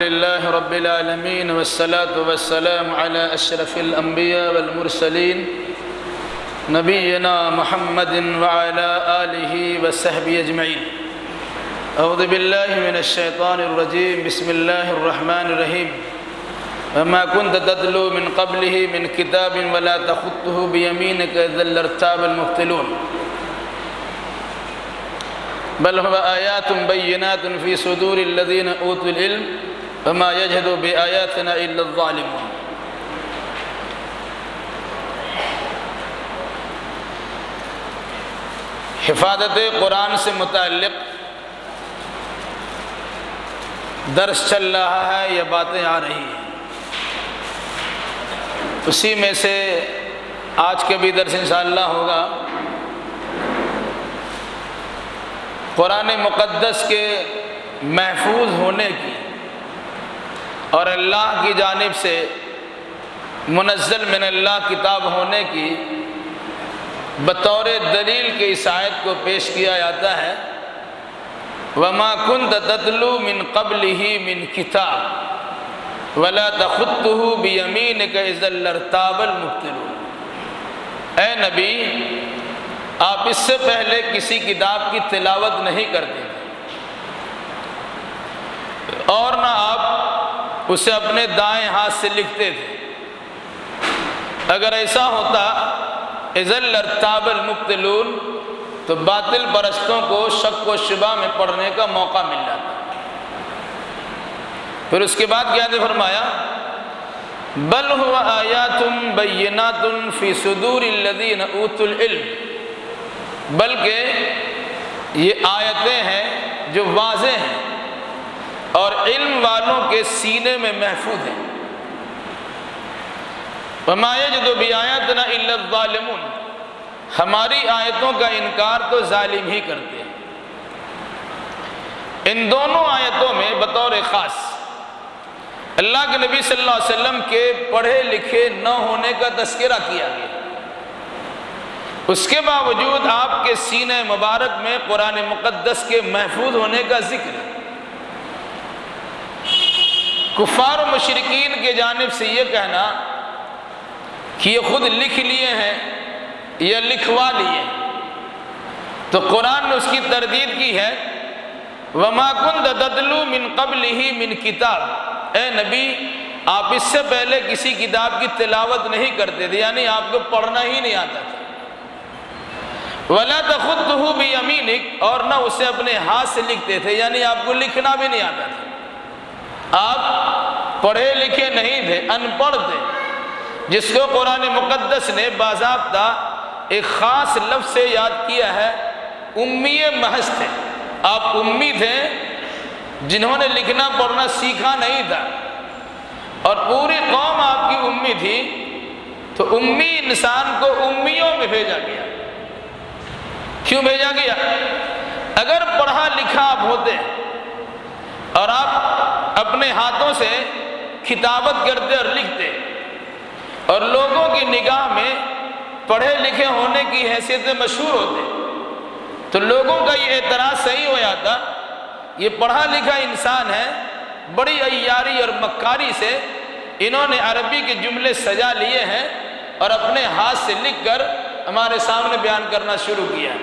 لله رب العالمين والصلاة والسلام على أشرف الأنبياء والمرسلين نبينا محمد وعلى آله وصحبه أجمعين. أعوذ بالله من الشيطان الرجيم. بسم الله الرحمن الرحيم. وما كنت تتلو من قبله من كتاب ولا تخطه بيمينك إذا لارتاب المبطلون بل هو آيات بينات في صدور الذين أوتوا العلم وما يجحد بآياتنا إلا الظالمون. حفاظت قرآن سے متعلق درس چل رہا ہے، یہ باتیں آ رہی ہیں، اسی میں سے آج کے بھی درس انشاءاللہ ہوگا. قرآن مقدس کے محفوظ ہونے کی اور اللہ کی جانب سے منزل من اللہ کتاب ہونے کی بطور دلیل کے اس آیت کو پیش کیا جاتا ہے. وَمَا كُنْتَ تَتْلُو مِنْ قَبْلِهِ مِنْ كِتَابٍ وَلَا تَخُطُّهُ بِيَمِينِكَ إِذًا لَارْتَابَ الْمُبْطِلُونَ. اے نبی، آپ اس سے پہلے کسی کتاب کی تلاوت نہیں کرتے اور نہ آپ اسے اپنے دائیں ہاتھ سے لکھتے تھے. اگر ایسا ہوتا اذا لارتاب المبطلون تو باطل پرستوں کو شک و شبہ میں پڑھنے کا موقع مل جاتا. پھر اس کے بعد کیا فرمایا؟ بل هو آیات بینات فی صدور الذین اوتوا العلم. بلکہ یہ آیتیں ہیں جو واضح ہیں اور علم والوں کے سینے میں محفوظ ہیں. وَمَا يَجْحَدُ بِآيَاتِنَا إِلَّا الظَّالِمُونَ. ہماری آیتوں کا انکار تو ظالم ہی کرتے ہیں. ان دونوں آیتوں میں بطور خاص اللہ کے نبی صلی اللہ علیہ وسلم کے پڑھے لکھے نہ ہونے کا تذکرہ کیا گیا. اس کے باوجود آپ کے سینہ مبارک میں قرآن مقدس کے محفوظ ہونے کا ذکر ہے. کفار و مشرکین کے جانب سے یہ کہنا کہ یہ خود لکھ لیے ہیں یا لکھوا لیے، تو قرآن نے اس کی تردید کی ہے. وَمَا كُنْتَ تَتْلُو مِنْ قَبْلِهِ مِنْ كِتَابٍ. اے نبی، آپ اس سے پہلے کسی کتاب کی تلاوت نہیں کرتے تھے، یعنی آپ کو پڑھنا ہی نہیں آتا تھا. وَلَا تَخُطُّهُ بِيَمِينِكَ. اور نہ اسے اپنے ہاتھ سے لکھتے تھے، یعنی آپ کو لکھنا بھی نہیں آتا تھا. آپ پڑھے لکھے نہیں تھے، ان پڑھ تھے، جس کو قرآن مقدس نے باضابطہ ایک خاص لفظ سے یاد کیا ہے. امی محض تھے. آپ امی تھے جنہوں نے لکھنا پڑھنا سیکھا نہیں تھا، اور پوری قوم آپ کی امی تھی. تو امی انسان کو امیوں میں بھیجا گیا. کیوں بھیجا گیا؟ اگر پڑھا لکھا آپ ہوتے اور آپ اپنے ہاتھوں سے کتابت کرتے اور لکھتے اور لوگوں کی نگاہ میں پڑھے لکھے ہونے کی حیثیت سے مشہور ہوتے، تو لوگوں کا یہ اعتراض صحیح ہو جاتا. یہ پڑھا لکھا انسان ہے، بڑی عیاری اور مکاری سے انہوں نے عربی کے جملے سجا لیے ہیں اور اپنے ہاتھ سے لکھ کر ہمارے سامنے بیان کرنا شروع کیا.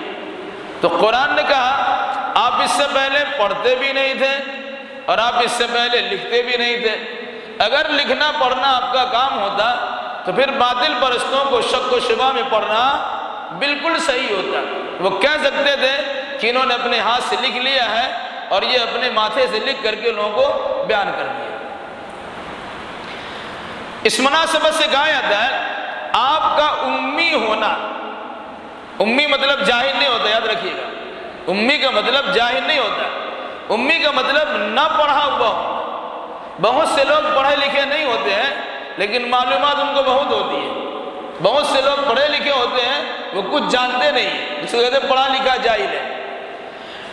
تو قرآن نے کہا آپ اس سے پہلے پڑھتے بھی نہیں تھے اور آپ اس سے پہلے لکھتے بھی نہیں تھے. اگر لکھنا پڑھنا آپ کا کام ہوتا تو پھر باطل پرستوں کو شک و شبہ میں پڑھنا بالکل صحیح ہوتا. وہ کہہ سکتے تھے کہ انہوں نے اپنے ہاتھ سے لکھ لیا ہے اور یہ اپنے ماتھے سے لکھ کر کے لوگوں کو بیان کر دیا. اس مناسبت سے کہا جاتا ہے آپ کا امی ہونا، امی مطلب جاہل نہیں ہوتا، یاد رکھیے گا. امی کا مطلب جاہل نہیں ہوتا، امی کا مطلب نہ پڑھا ہوا. بہت سے لوگ پڑھے لکھے نہیں ہوتے ہیں لیکن معلومات ان کو بہت ہوتی ہے. بہت سے لوگ پڑھے لکھے ہوتے ہیں، وہ کچھ جانتے نہیں، جس کو کہتے ہیں پڑھا لکھا جاہل ہے.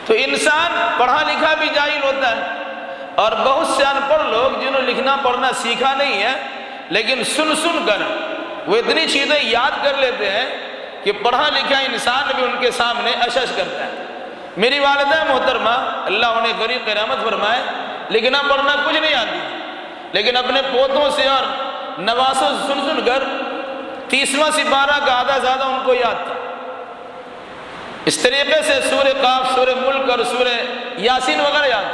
تو انسان پڑھا لکھا بھی جاہل ہوتا ہے، اور بہت سے ان پڑھ لوگ جنہوں نے لکھنا پڑھنا سیکھا نہیں ہے لیکن سن سن کر وہ اتنی چیزیں یاد کر لیتے ہیں کہ پڑھا لکھا انسان بھی ان کے سامنے اشش کرتا ہے. میری والدہ محترمہ اللہ انہیں غریق رحمت فرمائے، لکھنا پڑھنا کچھ نہیں آتی، لیکن اپنے پوتوں سے اور نواسوں سے سن کر 30واں سپارہ کا آدھا زیادہ ان کو یاد تھا۔ اس طریقے سے سورہ قاف، سورہ ملک اور سورہ یاسین وغیرہ یاد،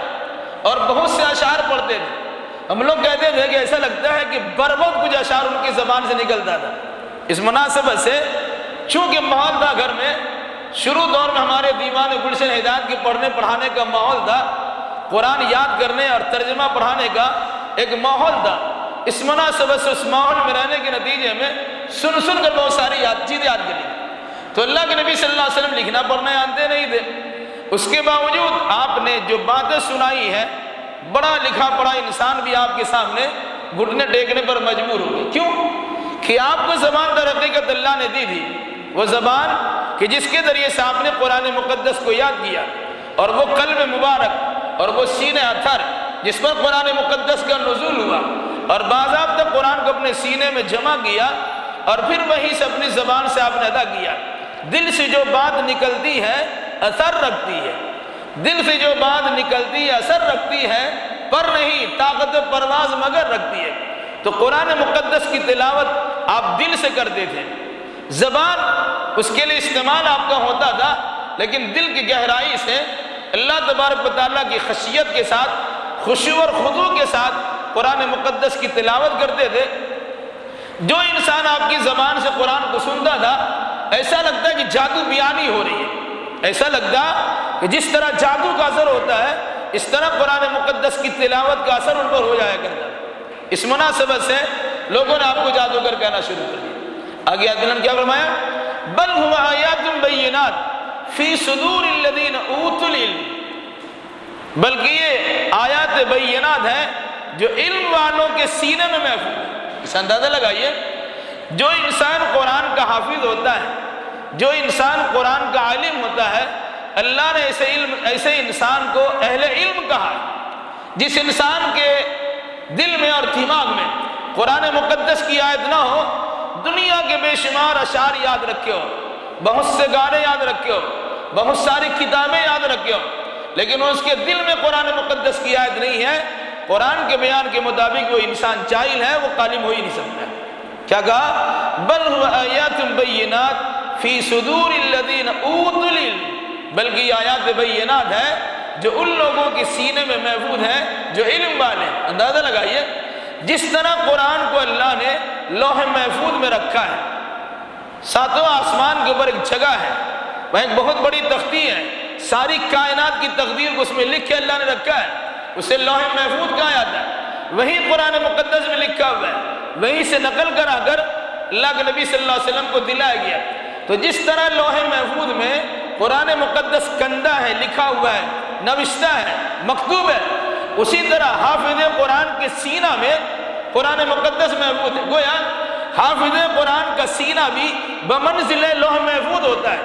اور بہت سے اشعار پڑھتے تھے۔ ہم لوگ کہتے تھے کہ ایسا لگتا ہے کہ بربط کچھ اشعار ان کی زبان سے نکلتا تھا۔ اس مناسبت سے چونکہ ماحول تھا گھر میں، شروع دور میں ہمارے دیوان گلشن ہدایت کے پڑھنے پڑھانے کا ماحول تھا، قرآن یاد کرنے اور ترجمہ پڑھانے کا ایک ماحول تھا۔ اس مناسبت سے اس ماحول میں رہنے کے نتیجے میں سن کر بہت ساری چیزیں یاد کر لی۔ تو اللہ کے نبی صلی اللہ علیہ وسلم لکھنا پڑھنا جانتے نہیں تھے، اس کے باوجود آپ نے جو باتیں سنائی ہے، بڑا لکھا پڑھا انسان بھی آپ کے سامنے گھٹنے ٹیکنے پر مجبور ہو گئے۔ کیوں؟ کہ آپ کو زبان در حقیقت اللہ نے دی تھی، وہ زبان کہ جس کے ذریعے سے آپ نے قرآن مقدس کو یاد کیا، اور وہ قلب مبارک اور وہ سینہ اطہر جس پر قرآن مقدس کا نزول ہوا، اور باضابطہ قرآن کو اپنے سینے میں جمع کیا، اور پھر وہیں سے اپنی زبان سے آپ نے ادا کیا۔ دل سے جو بات نکلتی ہے اثر رکھتی ہے، دل سے جو بات نکلتی ہے اثر رکھتی ہے، پر نہیں طاقت پرواز مگر رکھتی ہے۔ تو قرآن مقدس کی تلاوت آپ دل سے کرتے تھے، زبان اس کے لیے استعمال آپ کا ہوتا تھا، لیکن دل کی گہرائی سے اللہ تبارک و تعالیٰ کی خشیت کے ساتھ، خشوع اور خضوع کے ساتھ قرآن مقدس کی تلاوت کرتے تھے۔ جو انسان آپ کی زبان سے قرآن کو سنتا تھا، ایسا لگتا ہے کہ جادو بیانی ہو رہی ہے، ایسا لگتا کہ جس طرح جادو کا اثر ہوتا ہے، اس طرح قرآن مقدس کی تلاوت کا اثر ان پر ہو جایا کرتا ہے۔ اس مناسبت سے لوگوں نے آپ کو جادوگر کہنا شروع کر دیا۔ آگے اللہ نے کیا فرمایا؟ بل هو آیات بینات فی صدور الذین اوتوا العلم، بلکہ یہ آیات بینات ہیں جو علم والوں کے سینے میں محفوظ ہے۔ اس اندازہ لگائیے، جو انسان قرآن کا حافظ ہوتا ہے، جو انسان قرآن کا عالم ہوتا ہے، اللہ نے ایسے انسان کو اہل علم کہا ہے۔ جس انسان کے دل میں اور دماغ میں قرآن مقدس کی آیت نہ ہو، دنیا کے بے شمار اشعار یاد رکھے ہو، بہت سے گانے یاد رکھے ہو، بہت ساری کتابیں یاد رکھے ہو، لیکن اس کے دل میں قرآن مقدس کی آیت نہیں ہے، قرآن کے بیان کے مطابق وہ انسان جاہل ہے، وہ عالم ہو ہی نہیں سکتا۔ کیا کہا؟ بل هو آیات بینات فی صدور الذین اوتوا العلم، بلکہ یہ آیات بینات ہے جو ان لوگوں کے سینے میں محفوظ ہے جو علم والے ہیں۔ اندازہ لگائیے، جس طرح قرآن کو اللہ نے لوح محفوظ میں رکھا ہے، ساتوں آسمان کے اوپر ایک جگہ ہے، وہ ایک بہت بڑی تختی ہے، ساری کائنات کی تقدیر کو اس میں لکھ کے اللہ نے رکھا ہے، اسے لوح محفوظ کہا جاتا ہے۔ وہی قرآن مقدس میں لکھا ہوا ہے، وہیں سے نقل کرا کر اللہ کے نبی صلی اللہ علیہ وسلم کو دلایا گیا۔ تو جس طرح لوح محفوظ میں قرآن مقدس کندہ ہے، لکھا ہوا ہے، نوشتہ ہے، مکتوب ہے، اسی طرح حافظ قرآن کے سینہ میں قرآن مقدس محفوظ ہے۔ گویا حافظ قرآن کا سینہ بھی بمنزل لوح محفوظ ہوتا ہے،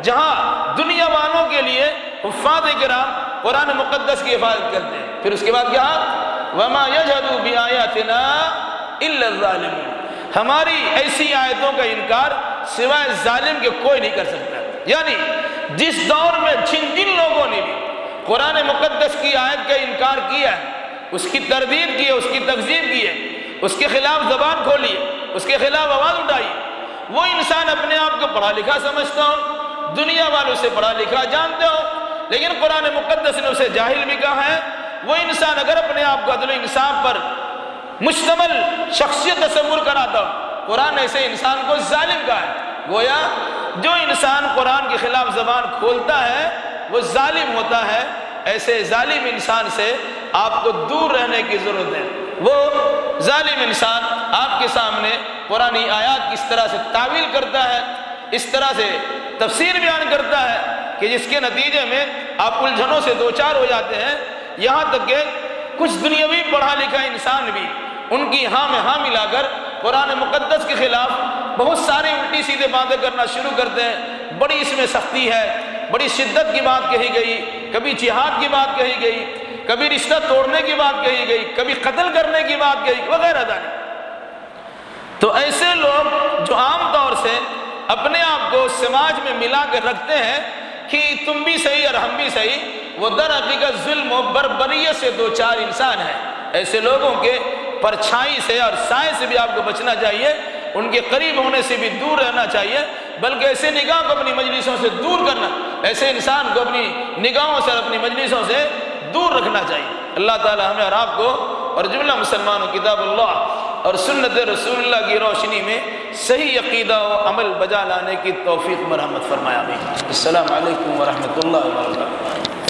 جہاں دنیا والوں کے لیے حفاظ کرام قرآن مقدس کی حفاظت کرتے ہیں۔ پھر اس کے بعد کیا؟ وَمَا يَجْحَدُ بِآيَاتِنَا إِلَّا الظَّالِمُونَ، ہماری ایسی آیتوں کا انکار سوائے ظالم کے کوئی نہیں کر سکتا۔ یعنی جس دور میں جن لوگوں نے بھی قرآن مقدس کی آیت کا انکار کیا ہے، اس کی تردید کی ہے، اس کی تکذیب کی ہے، اس کے خلاف زبان کھولی ہے، اس کے خلاف آواز اٹھائی، وہ انسان اپنے آپ کو پڑھا لکھا سمجھتا ہو، دنیا والوں سے پڑھا لکھا جانتے ہو، لیکن قرآن مقدس نے اسے جاہل بھی کہا ہے۔ وہ انسان اگر اپنے آپ کو عدل و انصاف پر مشتمل شخصیت تصور کراتا ہو، قرآن ایسے انسان کو ظالم کہا ہے۔ گویا جو انسان قرآن کے خلاف زبان کھولتا ہے وہ ظالم ہوتا ہے۔ ایسے ظالم انسان سے آپ کو دور رہنے کی ضرورت ہے۔ وہ ظالم انسان آپ کے سامنے قرآن آیات کی اس طرح سے تعویل کرتا ہے، اس طرح سے تفسیر بیان کرتا ہے کہ جس کے نتیجے میں آپ الجھنوں سے دوچار ہو جاتے ہیں، یہاں تک کہ کچھ دنیاوی پڑھا لکھا انسان بھی ان کی ہاں میں ہاں ملا کر قرآن مقدس کے خلاف بہت ساری الٹی سیدھے باتیں کرنا شروع کرتے ہیں۔ بڑی اس میں سختی ہے، بڑی شدت کی بات کہی گئی، کبھی جہاد کی بات کہی گئی، کبھی رشتہ توڑنے کی بات کہی گئی، کبھی قتل کرنے کی بات کہی وغیرہ ذالک۔ تو ایسے لوگ جو عام طور سے اپنے آپ کو سماج میں ملا کر رکھتے ہیں کہ تم بھی صحیح اور ہم بھی صحیح، وہ در حقیقت ظلم و بربریت سے دو چار انسان ہیں۔ ایسے لوگوں کے پرچھائی سے اور سائے سے بھی آپ کو بچنا چاہیے، ان کے قریب ہونے سے بھی دور رہنا چاہیے، بلکہ ایسے نگاہ کو اپنی مجلسوں سے دور کرنا، ایسے انسان کو اپنی نگاہوں سے اور اپنی مجلسوں سے دور رکھنا چاہیے۔ اللہ تعالی ہمیں اور آپ کو اور جملہ مسلمانوں کتاب اللہ اور سنت رسول اللہ کی روشنی میں صحیح عقیدہ و عمل بجا لانے کی توفیق مرحمت فرمایا۔ السلام علیکم ورحمۃ اللہ وبرکاتہ۔